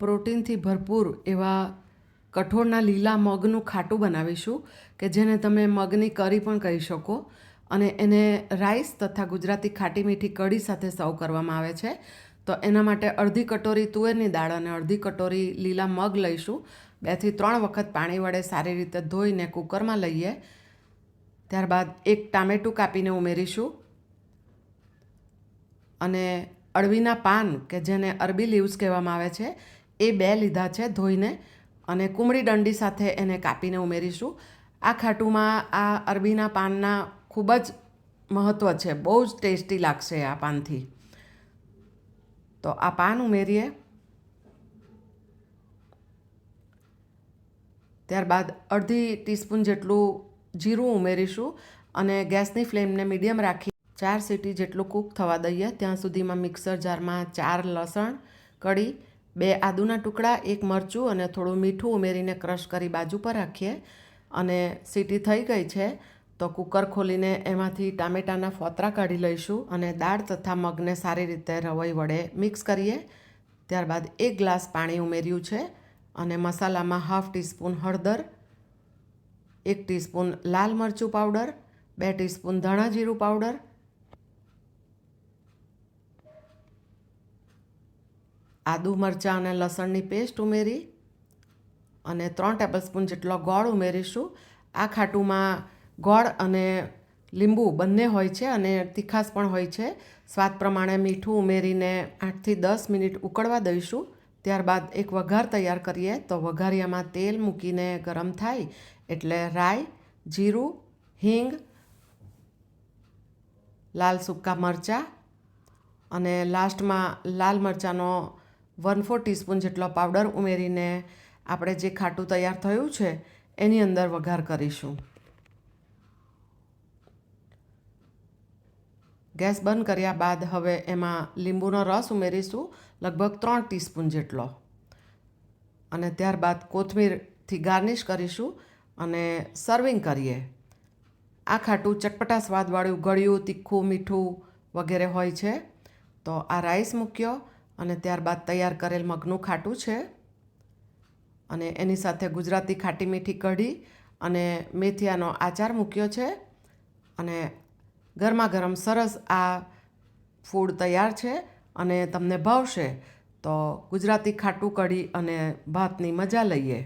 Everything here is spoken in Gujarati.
પ્રોટીનથી ભરપૂર એવા કઠોળના લીલા મગનું ખાટું બનાવીશું કે જેને તમે મગની કરી પણ કહી શકો અને એને રાઈસ તથા ગુજરાતી ખાટી મીઠી કઢી સાથે સર્વ કરવામાં આવે છે. તો એના માટે અડધી કટોરી તુવેરની દાળ અને અડધી કટોરી લીલા મગ લઈશું. 2 થી 3 વખત પાણી વડે સારી રીતે ધોઈને કુકરમાં લઈએ. ત્યારબાદ એક ટામેટું કાપીને ઉમેરીશું અને અળવીના પાન કે જેને અરબી લીવ્સ કહેવામાં આવે છે એ 2 લીધા છે ધોઈને અને કુમળી દંડી સાથે એને કાપીને ઉમેરીશું. આ ખાટુંમાં આ અરબીના પાનના ખૂબ જ મહત્ત્વ છે, બહુ જ ટેસ્ટી લાગશે આ પાનથી. તો આ પાન ઉમેરીએ. ત્યારબાદ અડધી ટીસ્પૂન જેટલું જીરું ઉમેરીશું અને ગેસની ફ્લેમને મીડિયમ રાખી 4 સીટી જેટલું કૂક થવા દઈએ. ત્યાં સુધીમાં મિક્સર જારમાં 4 લસણ કળી, 2 આદુના ટુકડા, 1 મરચું અને થોડું મીઠું ઉમેરીને ક્રશ કરી બાજુ પર રાખીએ. અને સીટી થઈ ગઈ છે તો કુકર ખોલીને એમાંથી ટામેટાના ફોતરા કાઢી લઈશું અને દાળ તથા મગને સારી રીતે રવૈ વડે મિક્સ કરીએ. ત્યારબાદ 1 ગ્લાસ પાણી ઉમેર્યું છે અને મસાલામાં 1/2 ટીસ્પૂન હળદર, 1 ટીસ્પૂન લાલ મરચું પાવડર, 2 ટીસ્પૂન ધાણા જીરું પાવડર, આદુ મરચાં અને લસણની પેસ્ટ ઉમેરી અને 3 ટેબલસ્પૂન જેટલો ગોળ ઉમેરીશું. આ ખાટુંમાં ગોળ અને લીંબુ બંને હોય છે અને તીખાશ પણ હોય છે. સ્વાદ પ્રમાણે મીઠું ઉમેરીને 8 થી 10 મિનિટ ઉકળવા દઈશું. ત્યારબાદ એક વઘાર તૈયાર કરીએ. તો વઘારિયામાં તેલ મૂકીને ગરમ થાય એટલે રાઈ, જીરું, હિંગ, લાલ સૂકા મરચાં અને લાસ્ટમાં લાલ મરચાંનો 1/4 ટીસ્પૂન જેટલો પાવડર ઉમેરીને આપણે જે ખાટું તૈયાર થયું છે એની અંદર વઘાર કરીશું. ગેસ બંધ કર્યા બાદ હવે એમાં લીંબુનો રસ ઉમેરીશું, લગભગ 3 ટીસ્પૂન જેટલો, અને ત્યારબાદ કોથમીરથી ગાર્નિશ કરીશું અને સર્વિંગ કરીએ. આ ખાટું ચટપટા સ્વાદવાળું ગળ્યું, તીખું, મીઠું વગેરે હોય છે. તો આ રાઈસ મૂક્યો અને ત્યારબાદ તૈયાર કરેલ મગનું ખાટું છે અને એની સાથે ગુજરાતી ખાટી મીઠી કઢી અને મેથીયાનો આચાર મૂક્યો છે અને ગરમા ગરમ સરસ આ ફૂડ તૈયાર છે. અને તમને ભાવશે તો ગુજરાતી ખાટું કઢી અને ભાતની મજા લઈએ.